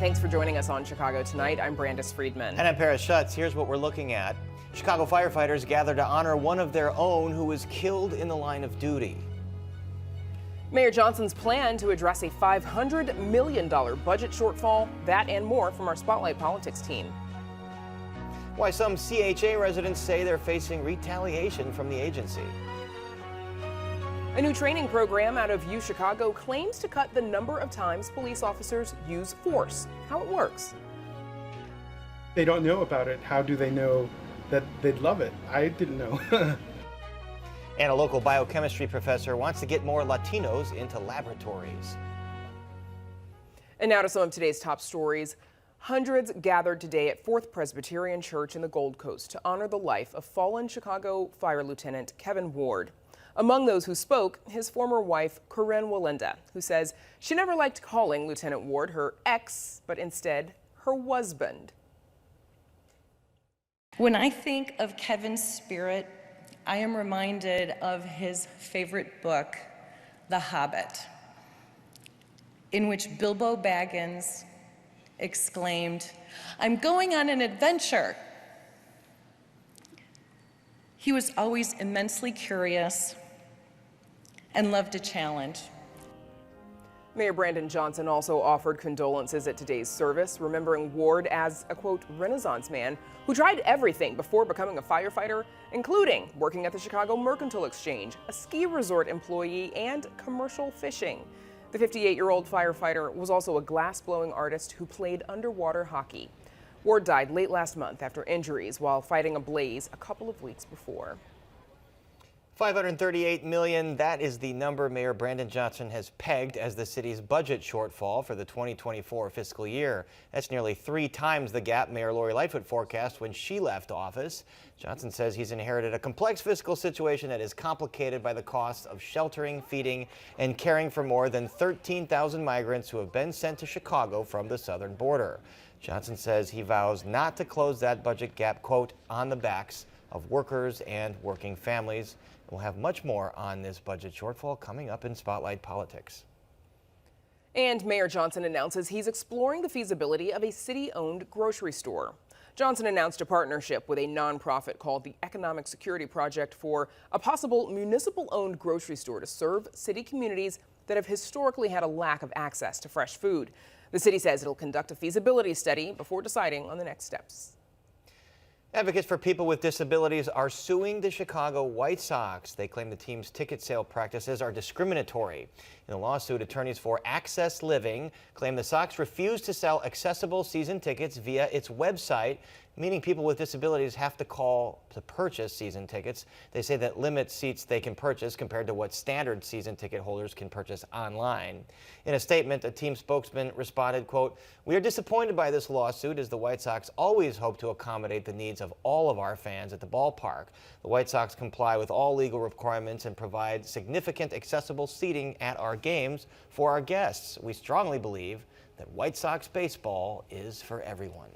Thanks for joining us on Chicago Tonight. I'm Brandis Friedman. And I'm Paris Schutz. Here's what we're looking at. Chicago firefighters gather to honor one of their own who was killed in the line of duty. Mayor Johnson's plan to address a $500 million budget shortfall, that and more from our Spotlight Politics team. Why some CHA residents say they're facing retaliation from the agency. A new training program out of UChicago claims to cut the number of times police officers use force. How it works. They don't know about it. How do they know that they'd love it? I didn't know. And a local biochemistry professor wants to get more Latinos into laboratories. And now to some of today's top stories. Hundreds gathered today at Fourth Presbyterian Church in the Gold Coast to honor the life of fallen Chicago Fire Lieutenant Kevin Ward. Among those who spoke, his former wife, Corinne Walenda, who says she never liked calling Lieutenant Ward her ex, but instead her husband. When I think of Kevin's spirit, I am reminded of his favorite book, The Hobbit, in which Bilbo Baggins exclaimed, "I'm going on an adventure." He was always immensely curious and loved a challenge. Mayor Brandon Johnson also offered condolences at today's service, remembering Ward as a, quote, Renaissance man who tried everything before becoming a firefighter, including working at the Chicago Mercantile Exchange, a ski resort employee, and commercial fishing. The 58-year-old firefighter was also a glass-blowing artist who played underwater hockey. Ward died late last month after injuries while fighting a blaze a couple of weeks before. $538 million, that is the number Mayor Brandon Johnson has pegged as the city's budget shortfall for the 2024 fiscal year. That's nearly 3 times the gap Mayor Lori Lightfoot forecast when she left office. Johnson says he's inherited a complex fiscal situation that is complicated by the cost of sheltering, feeding, and caring for more than 13,000 migrants who have been sent to Chicago from the southern border. Johnson says he vows not to close that budget gap, quote, on the backs of workers and working families. We'll have much more on this budget shortfall coming up in Spotlight Politics. And Mayor Johnson announces he's exploring the feasibility of a city-owned grocery store. Johnson announced a partnership with a nonprofit called the Economic Security Project for a possible municipal-owned grocery store to serve city communities that have historically had a lack of access to fresh food. The city says it'll conduct a feasibility study before deciding on the next steps. Advocates for people with disabilities are suing the Chicago White Sox. They claim the team's ticket sale practices are discriminatory. In a lawsuit, attorneys for Access Living claim the Sox refused to sell accessible season tickets via its website, meaning people with disabilities have to call to purchase season tickets. They say that limits seats they can purchase compared to what standard season ticket holders can purchase online. In a statement, a team spokesman responded, quote, "We are disappointed by this lawsuit as the White Sox always hope to accommodate the needs of all of our fans at the ballpark. The White Sox comply with all legal requirements and provide significant accessible seating at our games for our guests. We strongly believe that White Sox baseball is for everyone."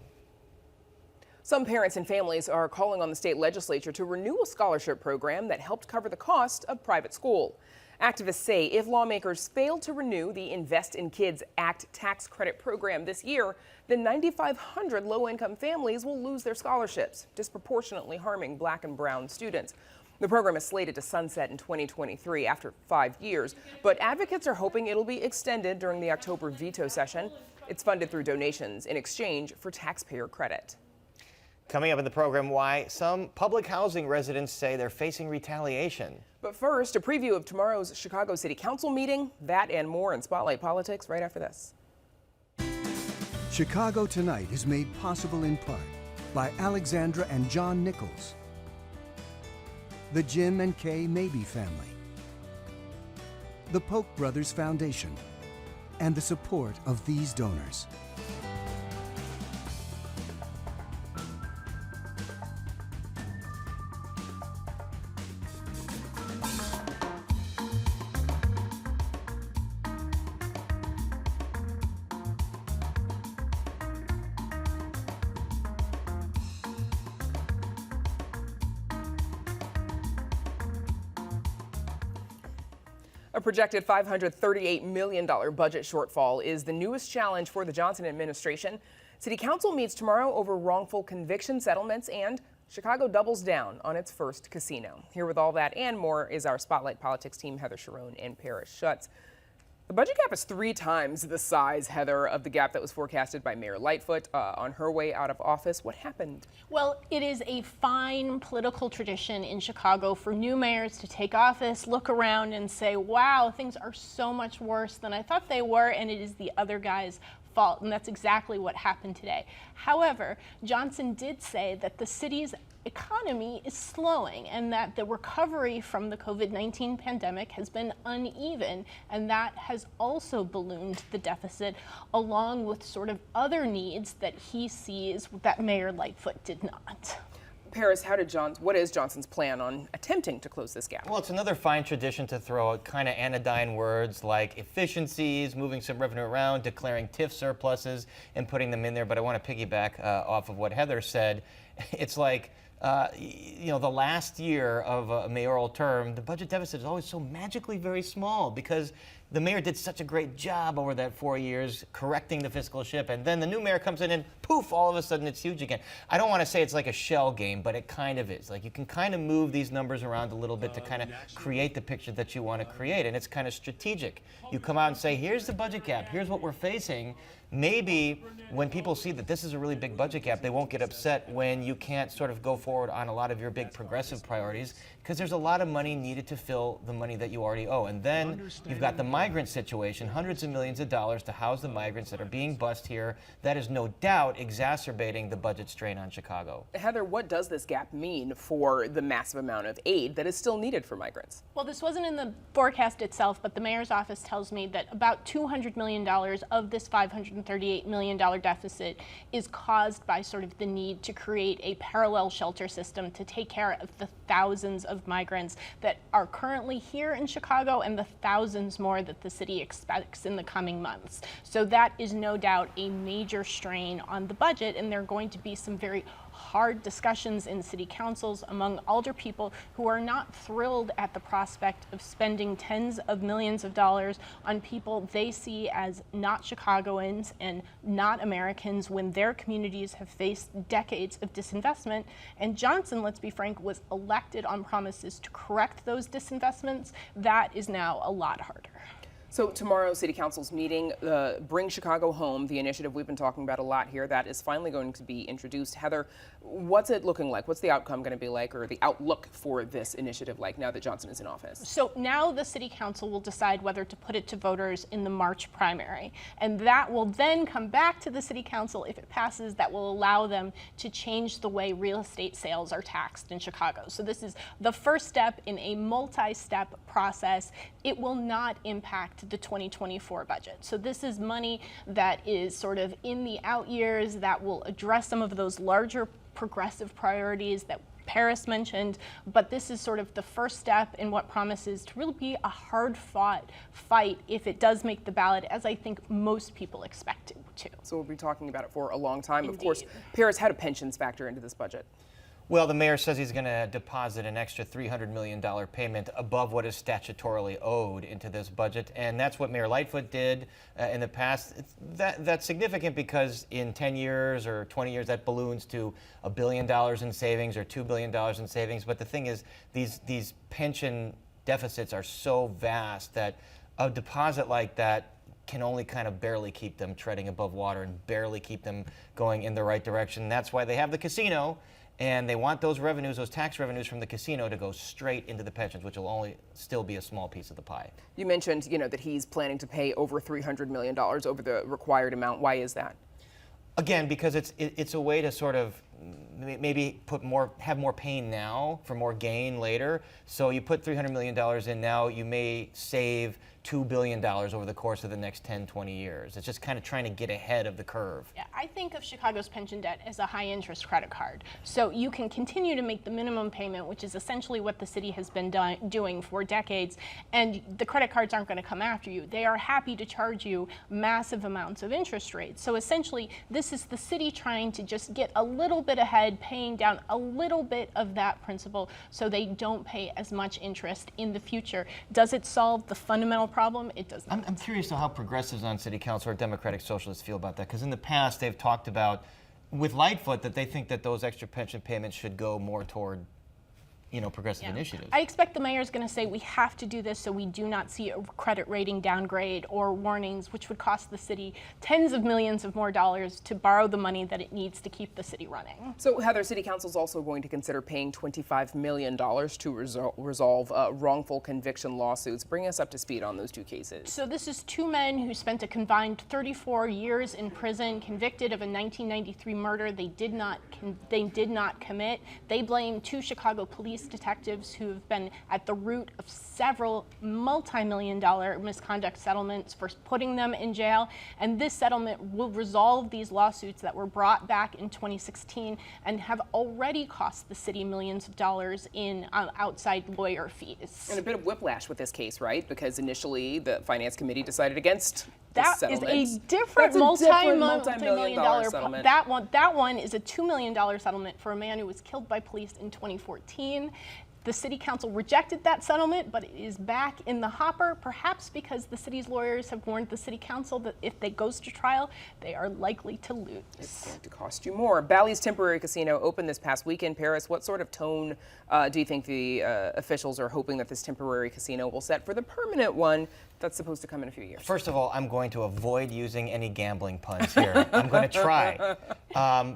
Some parents and families are calling on the state legislature to renew a scholarship program that helped cover the cost of private school. Activists say if lawmakers fail to renew the Invest in Kids Act tax credit program this year, then 9,500 low-income families will lose their scholarships, disproportionately harming Black and brown students. The program is slated to sunset in 2023 after 5 years, but advocates are hoping it'll be extended during the October veto session. It's funded through donations in exchange for taxpayer credit. Coming up in the program, why some public housing residents say they're facing retaliation. But first, a preview of tomorrow's Chicago City Council meeting. That and more in Spotlight Politics right after this. Chicago Tonight is made possible in part by Alexandra and John Nichols, the Jim and Kay Mabey family, the Polk Brothers Foundation, and the support of these donors. A projected $538 million budget shortfall is the newest challenge for the Johnson administration. City Council meets tomorrow over wrongful conviction settlements, and Chicago doubles down on its first casino. Here with all that and more is our Spotlight Politics team, Heather Sharon and Paris Schutz. The budget gap is 3 times the size, Heather, of the gap that was forecasted by Mayor Lightfoot on her way out of office. What happened? Well, it is a fine political tradition in Chicago for new mayors to take office, look around and say, wow, things are so much worse than I thought they were, and it is the other guy's fault. And that's exactly what happened today. However, Johnson did say that the city's economy is slowing and that the recovery from the COVID-19 pandemic has been uneven, and that has also ballooned the deficit, along with sort of other needs that he sees that Mayor Lightfoot did not. Paris, what is Johnson's plan on attempting to close this gap? Well, it's another fine tradition to throw out kind of anodyne words like efficiencies, moving some revenue around, declaring TIF surpluses, and putting them in there. But I want to piggyback off of what Heather said. It's like, the last year of a mayoral term, the budget deficit is always so magically very small because the mayor did such a great job over that 4 years correcting the fiscal ship, and then the new mayor comes in and poof, all of a sudden it's huge again. I don't want to say it's like a shell game, but it kind of is. Like, you can kind of move these numbers around a little bit to kind of create the picture that you want to create, and it's kind of strategic. You come out and say, here's the budget gap, here's what we're facing. Maybe when people see that this is a really big budget gap, they won't get upset when you can't sort of go forward on a lot of your big progressive priorities, because there's a lot of money needed to fill the money that you already owe. And then you've got the migrant situation, hundreds of millions of dollars to house the migrants that are being bused here. That is no doubt exacerbating the budget strain on Chicago. Heather, what does this gap mean for the massive amount of aid that is still needed for migrants? Well, this wasn't in the forecast itself, but the mayor's office tells me that about $200 million of this $538 million deficit is caused by sort of the need to create a parallel shelter system to take care of the thousands of migrants that are currently here in Chicago and the thousands more that the city expects in the coming months. So that is no doubt a major strain on the budget, and there are going to be some very hard discussions in city councils among alder people who are not thrilled at the prospect of spending tens of millions of dollars on people they see as not Chicagoans and not Americans when their communities have faced decades of disinvestment. And Johnson, let's be frank, was elected on promises to correct those disinvestments. That is now a lot harder. So tomorrow, City Council's meeting, Bring Chicago Home, the initiative we've been talking about a lot here, that is finally going to be introduced. Heather, what's it looking like? What's the outcome going to be like, or the outlook for this initiative like now that Johnson is in office? So now the City Council will decide whether to put it to voters in the March primary. And that will then come back to the City Council. If it passes, that will allow them to change the way real estate sales are taxed in Chicago. So this is the first step in a multi-step process. It will not impact the 2024 budget. So this is money that is sort of in the out years that will address some of those larger progressive priorities that Paris mentioned, but this is sort of the first step in what promises to really be a hard-fought fight if it does make the ballot, as I think most people expect it to. So we'll be talking about it for a long time. Indeed. Of course, Paris, how do pensions factor into this budget? Well, the mayor says he's going to deposit an extra $300 million payment above what is statutorily owed into this budget, and that's what Mayor Lightfoot did in the past. That's significant because in 10 years or 20 years, that balloons to $1 billion in savings or $2 billion in savings. But the thing is, these pension deficits are so vast that a deposit like that can only kind of barely keep them treading above water and barely keep them going in the right direction. That's why they have the casino. And they want those revenues, those tax revenues from the casino, to go straight into the pensions, which will only still be a small piece of the pie. You mentioned, that he's planning to pay over $300 million over the required amount. Why is that? Again, because it's a way to sort of maybe have more pain now for more gain later. So you put $300 million in now, you may save $2 billion over the course of the next 10, 20 years. It's just kind of trying to get ahead of the curve. Yeah, I think of Chicago's pension debt as a high-interest credit card. So you can continue to make the minimum payment, which is essentially what the city has been doing for decades, and the credit cards aren't going to come after you. They are happy to charge you massive amounts of interest rates. So essentially, this is the city trying to just get a little bit ahead, paying down a little bit of that principal so they don't pay as much interest in the future. Does it solve the fundamental problem? It does not. I'm curious to how progressives on city council or Democratic Socialists feel about that, because in the past they've talked about, with Lightfoot, that they think that those extra pension payments should go more toward progressive initiatives. I expect the mayor's going to say we have to do this so we do not see a credit rating downgrade or warnings, which would cost the city tens of millions of more dollars to borrow the money that it needs to keep the city running. So Heather, City Council is also going to consider paying $25 million to resolve wrongful conviction lawsuits. Bring us up to speed on those two cases. So this is two men who spent a combined 34 years in prison, convicted of a 1993 murder they did not commit. They blame two Chicago police detectives who have been at the root of several multi-million-dollar misconduct settlements for putting them in jail. And this settlement will resolve these lawsuits that were brought back in 2016 and have already cost the city millions of dollars in outside lawyer fees. And a bit of whiplash with this case, right? Because initially the Finance Committee decided against that is a different multi-million dollar settlement. That one is a $2 million settlement for a man who was killed by police in 2014. The city council rejected that settlement, but it is back in the hopper, perhaps because the city's lawyers have warned the city council that if it goes to trial, they are likely to lose. It's going to cost you more. Bally's temporary casino opened this past weekend. Paris, what sort of tone do you think the officials are hoping that this temporary casino will set for the permanent one that's supposed to come in a few years? First of all, I'm going to avoid using any gambling puns here. I'm going to try.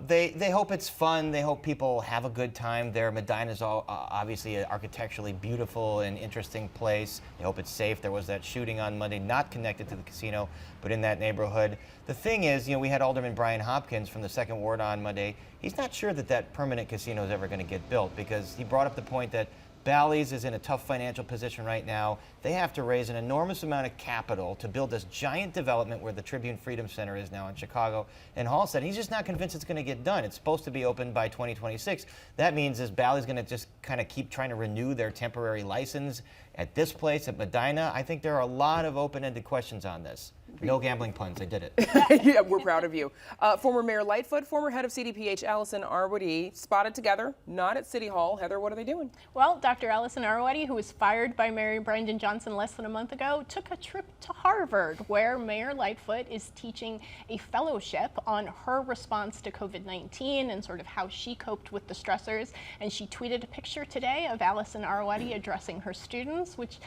They hope it's fun. They hope people have a good time there. Medina's obviously an architecturally beautiful and interesting place. They hope it's safe. There was that shooting on Monday, not connected to the casino, but in that neighborhood. The thing is, we had Alderman Brian Hopkins from the 2nd Ward on Monday. He's not sure that that permanent casino is ever going to get built, because he brought up the point that Bally's is in a tough financial position right now. They have to raise an enormous amount of capital to build this giant development where the Tribune Freedom Center is now in Chicago. And Hall said he's just not convinced it's going to get done. It's supposed to be open by 2026. That means is Bally's going to just kind of keep trying to renew their temporary license at this place, at Medina. I think there are a lot of open-ended questions on this. No gambling puns, I did it. Yeah, we're proud of you. Former Mayor Lightfoot, former head of CDPH Allison Arwady, spotted together, not at City Hall. Heather, what are they doing? Well, Dr. Allison Arwady, who was fired by Mayor Brandon Johnson less than a month ago, took a trip to Harvard, where Mayor Lightfoot is teaching a fellowship on her response to COVID-19 and sort of how she coped with the stressors. And she tweeted a picture today of Allison Arwady addressing her students, which,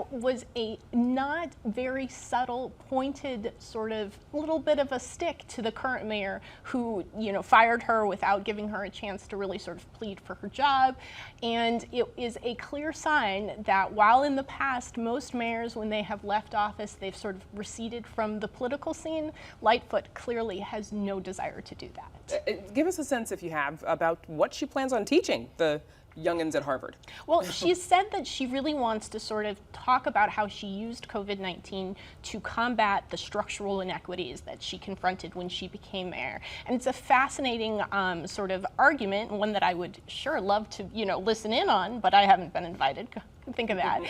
was a not very subtle, pointed sort of little bit of a stick to the current mayor who, fired her without giving her a chance to really sort of plead for her job. And it is a clear sign that while in the past, most mayors, when they have left office, they've sort of receded from the political scene, Lightfoot clearly has no desire to do that. Give us a sense, if you have, about what she plans on teaching the youngins at Harvard. Well, she said that she really wants to sort of talk about how she used COVID-19 to combat the structural inequities that she confronted when she became mayor. And it's a fascinating sort of argument, one that I would sure love to, listen in on, but I haven't been invited. Think of that.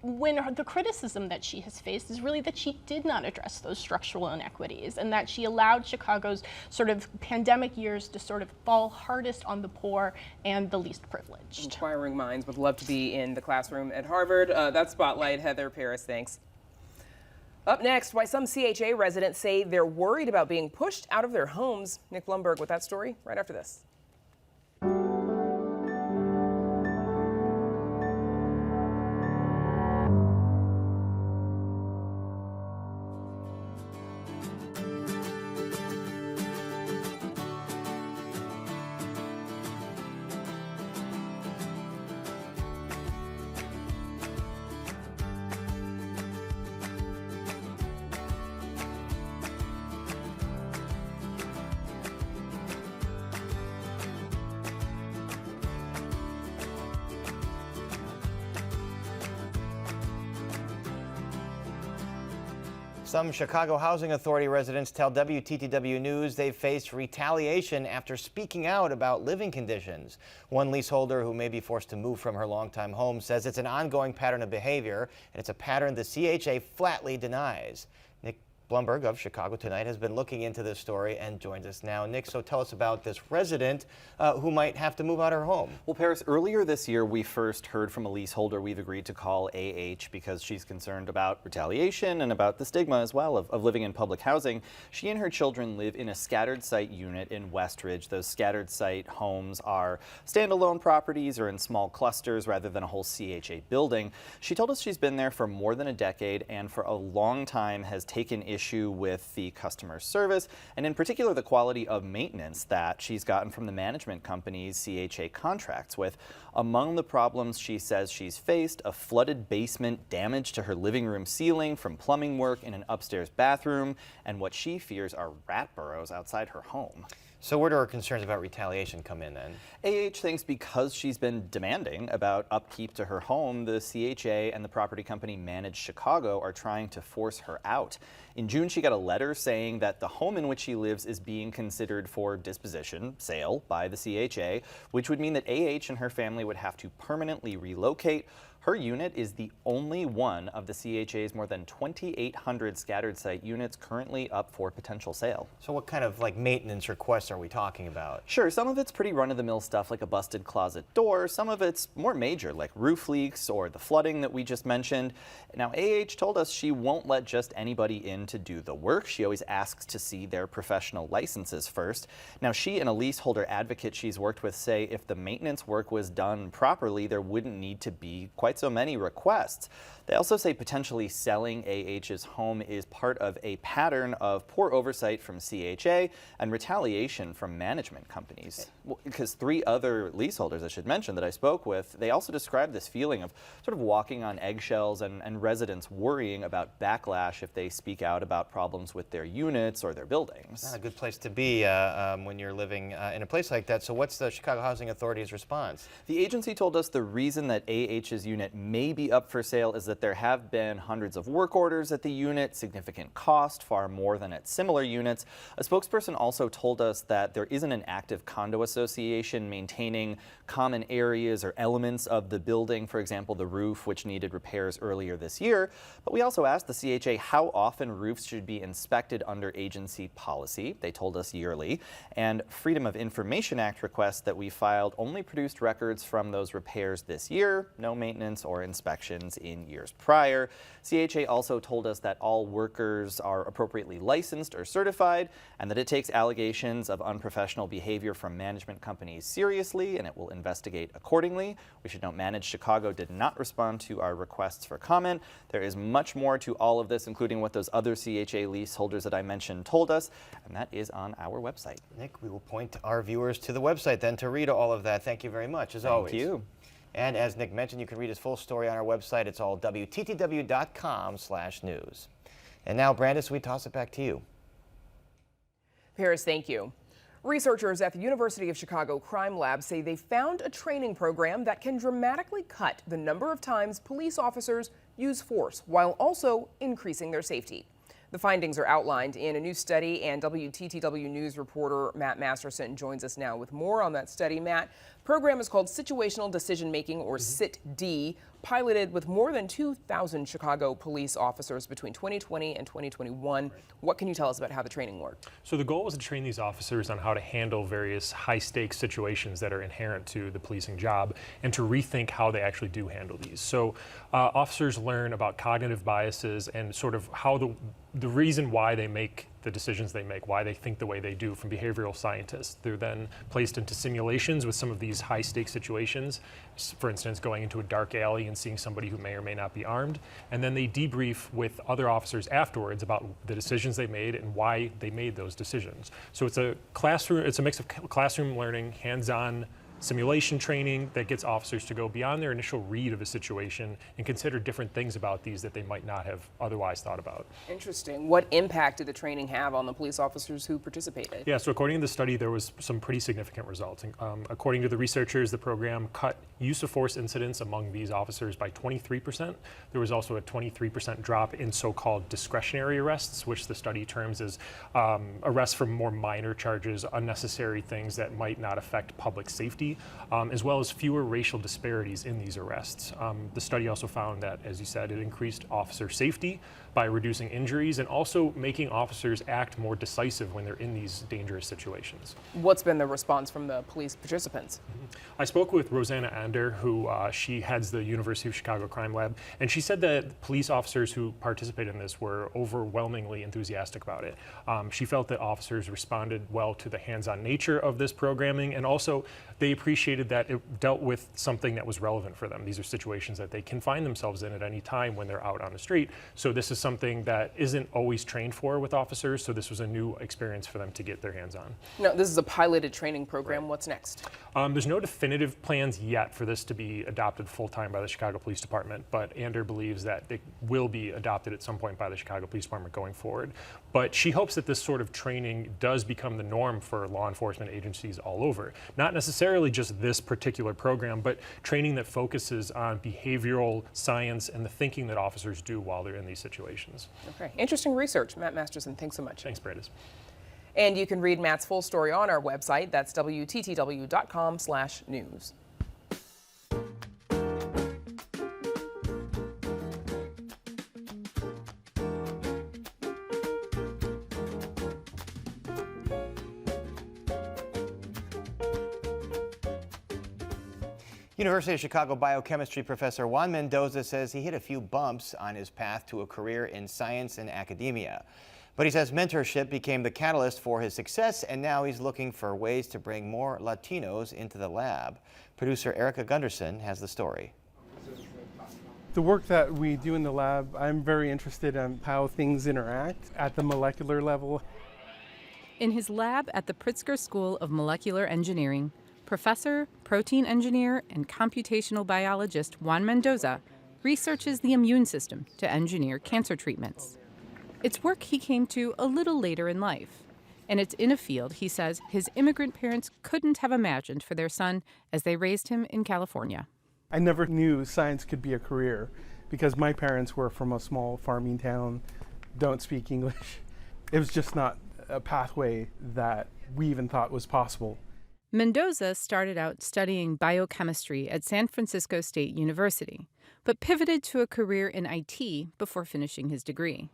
When the criticism that she has faced is really that she did not address those structural inequities, and that she allowed Chicago's sort of pandemic years to sort of fall hardest on the poor and the least privileged. Inquiring minds would love to be in the classroom at Harvard. That spotlight, Heather Paris, thanks. Up next, why some CHA residents say they're worried about being pushed out of their homes. Nick Blumberg with that story right after this. Some Chicago Housing Authority residents tell WTTW News they've faced retaliation after speaking out about living conditions. One leaseholder who may be forced to move from her longtime home says it's an ongoing pattern of behavior, and it's a pattern the CHA flatly denies. Nick Blumberg of Chicago Tonight has been looking into this story and joins us now. Nick, so tell us about this resident who might have to move out her home. Well, Paris, earlier this year, we first heard from a leaseholder we've agreed to call because she's concerned about retaliation and about the stigma as well of living in public housing. She and her children live in a scattered site unit in Westridge. Those scattered site homes are standalone properties or in small clusters rather than a whole CHA building. She told us she's been there for more than a decade and for a long time has taken issue with the customer service and in particular the quality of maintenance that she's gotten from the management company's CHA contracts with. Among the problems she says she's faced, a flooded basement, damage to her living room ceiling from plumbing work in an upstairs bathroom, and what she fears are rat burrows outside her home. So where do her concerns about retaliation come in then? thinks because she's been demanding about upkeep to her home, the CHA and the property company Manage Chicago are trying to force her out. In June, she got a letter saying that the home in which she lives is being considered for disposition, sale, by the CHA, which would mean that and her family would have to permanently relocate. Her unit is the only one of the CHA's more than 2,800 scattered site units currently up for potential sale. So what kind of maintenance requests are we talking about? Sure, some of it's pretty run-of-the-mill stuff like a busted closet door. Some of it's more major like roof leaks or the flooding that we just mentioned. Now, told us she won't let just anybody in to do the work. She always asks to see their professional licenses first. Now, she and a leaseholder advocate she's worked with say if the maintenance work was done properly, there wouldn't need to be quite so many requests. They also say potentially selling AH's home is part of a pattern of poor oversight from CHA and retaliation from management companies. Well, because 3 other leaseholders, I should mention, that I spoke with, they also described this feeling of sort of walking on eggshells and residents worrying about backlash if they speak out about problems with their units or their buildings. Not a good place to be when you're living in a place like that. So what's the Chicago Housing Authority's response? The agency told us the reason that AH's unit may be up for sale is that there have been hundreds of work orders at the unit, significant cost, far more than at similar units. A spokesperson also told us that there isn't an active condo association maintaining common areas or elements of the building, for example, the roof, which needed repairs earlier this year. But we also asked the CHA how often roofs should be inspected under agency policy. They told us yearly. And Freedom of Information Act requests that we filed only produced records from those repairs this year, no maintenance or inspections in years prior. CHA also told us that all workers are appropriately licensed or certified and that it takes allegations of unprofessional behavior from management companies seriously and it will investigate accordingly. We should note Manage Chicago did not respond to our requests for comment. There is much more to all of this, including what those other CHA leaseholders that I mentioned told us, and that is on our website. Nick, we will point our viewers to the website then to read all of that. Thank you very much, as always. Thank you. And as Nick mentioned, you can read his full story on our website. It's all WTTW.com/news. And now, Brandis, we toss it back to you. Paris, thank you. Researchers at the University of Chicago Crime Lab say they found a training program that can dramatically cut the number of times police officers use force while also increasing their safety. The findings are outlined in a new study, and WTTW News reporter Matt Masterson joins us now with more on that study. Matt, the program is called Situational Decision Making, or SIT-D, piloted with more than 2,000 Chicago police officers between 2020 and 2021. What can you tell us about how the training worked? So the goal was to train these officers on how to handle various high-stakes situations that are inherent to the policing job and to rethink how they actually do handle these. So officers learn about cognitive biases and sort of how the reason why they make the decisions they make, why they think the way they do from behavioral scientists. They're then placed into simulations with some of these high-stakes situations, for instance, going into a dark alley and seeing somebody who may or may not be armed, and then they debrief with other officers afterwards about the decisions they made and why they made those decisions. So it's a mix of classroom learning, hands-on simulation training that gets officers to go beyond their initial read of a situation and consider different things about these that they might not have otherwise thought about. Interesting. What impact did the training have on the police officers who participated? Yeah, so according to the study, there was some pretty significant results. According to the researchers, the program cut use of force incidents among these officers by 23%. There was also a 23% drop in so-called discretionary arrests, which the study terms as arrests for more minor charges, unnecessary things that might not affect public safety, as well as fewer racial disparities in these arrests. The study also found that, as you said, it increased officer safety by reducing injuries and also making officers act more decisive when they're in these dangerous situations. What's been the response from the police participants? I spoke with Rosanna Ander, who she heads the University of Chicago Crime Lab, and she said that police officers who participated in this were overwhelmingly enthusiastic about it. She felt that officers responded well to the hands-on nature of this programming, and also they appreciated that it dealt with something that was relevant for them. These are situations that they can find themselves in at any time when they're out on the street. So this is something that isn't always trained for with officers, so this was a new experience for them to get their hands on. No, this is a piloted training program. Right. What's next? There's no definitive plans yet for this to be adopted full-time by the Chicago Police Department, but Ander believes that it will be adopted at some point by the Chicago Police Department going forward. But she hopes that this sort of training does become the norm for law enforcement agencies all over. Not necessarily just this particular program, but training that focuses on behavioral science and the thinking that officers do while they're in these situations. Okay, interesting research. Matt Masterson, thanks so much. Thanks, Brandis. And you can read Matt's full story on our website. That's WTTW.com/news. University of Chicago biochemistry professor Juan Mendoza says he hit a few bumps on his path to a career in science and academia. But he says mentorship became the catalyst for his success, and now he's looking for ways to bring more Latinos into the lab. Producer Erica Gunderson has the story. The work that we do in the lab, I'm very interested in how things interact at the molecular level. In his lab at the Pritzker School of Molecular Engineering, professor, protein engineer, and computational biologist Juan Mendoza researches the immune system to engineer cancer treatments. It's work he came to a little later in life, and it's in a field he says his immigrant parents couldn't have imagined for their son as they raised him in California. I never knew science could be a career because my parents were from a small farming town, don't speak English. It was just not a pathway that we even thought was possible. Mendoza started out studying biochemistry at San Francisco State University, but pivoted to a career in IT before finishing his degree.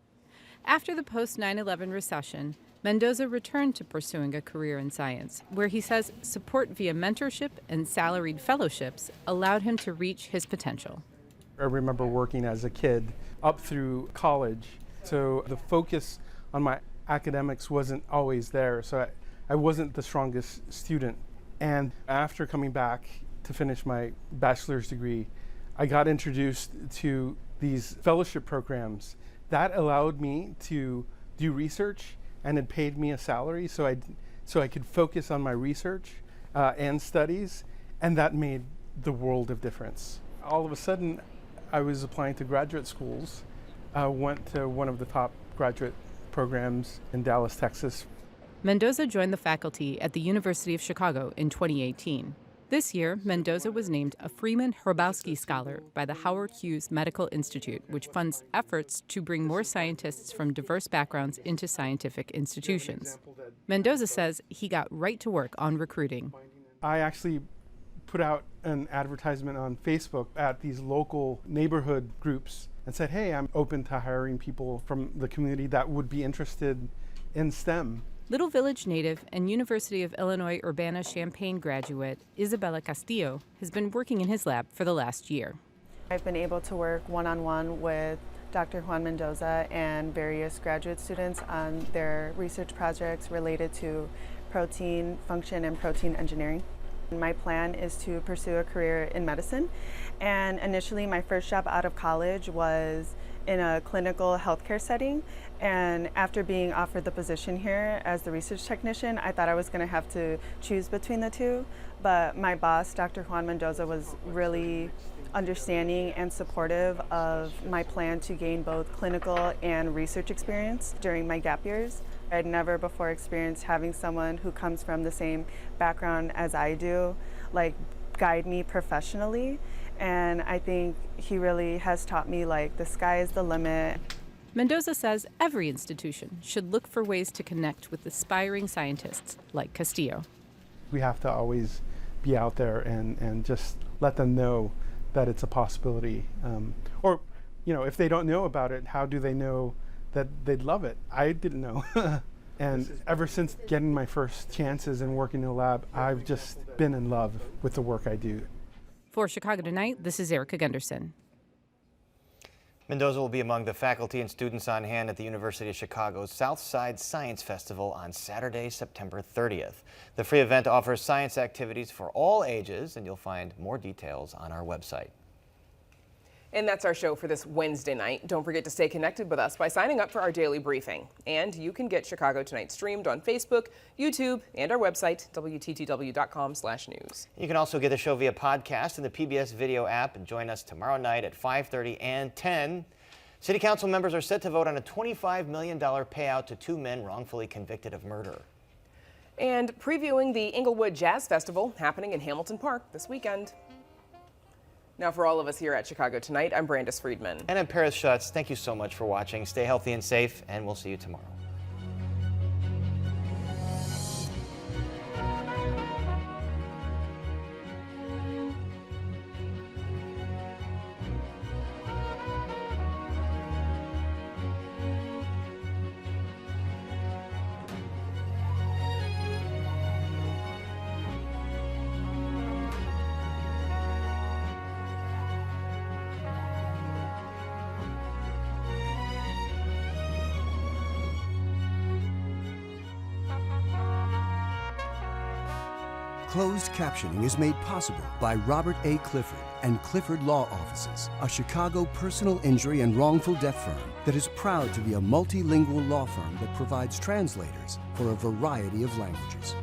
After the post-9/11 recession, Mendoza returned to pursuing a career in science, where he says support via mentorship and salaried fellowships allowed him to reach his potential. I remember working as a kid up through college, so the focus on my academics wasn't always there, so I wasn't the strongest student. And after coming back to finish my bachelor's degree, I got introduced to these fellowship programs that allowed me to do research, and it paid me a salary so I could focus on my research and studies, and that made the world of difference. All of a sudden, I was applying to graduate schools, went to one of the top graduate programs in Dallas, Texas. Mendoza joined the faculty at the University of Chicago in 2018. This year, Mendoza was named a Freeman Hrabowski Scholar by the Howard Hughes Medical Institute, which funds efforts to bring more scientists from diverse backgrounds into scientific institutions. Mendoza says he got right to work on recruiting. I actually put out an advertisement on Facebook at these local neighborhood groups and said, hey, I'm open to hiring people from the community that would be interested in STEM. Little Village native and University of Illinois Urbana-Champaign graduate Isabella Castillo has been working in his lab for the last year. I've been able to work one-on-one with Dr. Juan Mendoza and various graduate students on their research projects related to protein function and protein engineering. My plan is to pursue a career in medicine, and initially my first job out of college was in a clinical healthcare setting, and after being offered the position here as the research technician, I thought I was going to have to choose between the two, but my boss, Dr. Juan Mendoza, was really understanding and supportive of my plan to gain both clinical and research experience during my gap years. I'd never before experienced having someone who comes from the same background as I do, like guide me professionally. And I think he really has taught me, like, the sky is the limit. Mendoza says every institution should look for ways to connect with aspiring scientists like Castillo. We have to always be out there and just let them know that it's a possibility. Or, if they don't know about it, how do they know that they'd love it? I didn't know. And ever since getting my first chances and working in a lab, I've just been in love with the work I do. For Chicago Tonight, this is Erica Gunderson. Mendoza will be among the faculty and students on hand at the University of Chicago's Southside Science Festival on Saturday, September 30th. The free event offers science activities for all ages, and you'll find more details on our website. And that's our show for this Wednesday night. Don't forget to stay connected with us by signing up for our daily briefing. And you can get Chicago Tonight streamed on Facebook, YouTube, and our website, WTTW.com/news. You can also get the show via podcast in the PBS video app and join us tomorrow night at 5:30 and 10. City Council members are set to vote on a $25 million payout to 2 men wrongfully convicted of murder. And previewing the Inglewood Jazz Festival happening in Hamilton Park this weekend. Now, for all of us here at Chicago Tonight, I'm Brandis Friedman. And I'm Paris Schutz. Thank you so much for watching. Stay healthy and safe, and we'll see you tomorrow. Closed captioning is made possible by Robert A. Clifford and Clifford Law Offices, a Chicago personal injury and wrongful death firm that is proud to be a multilingual law firm that provides translators for a variety of languages.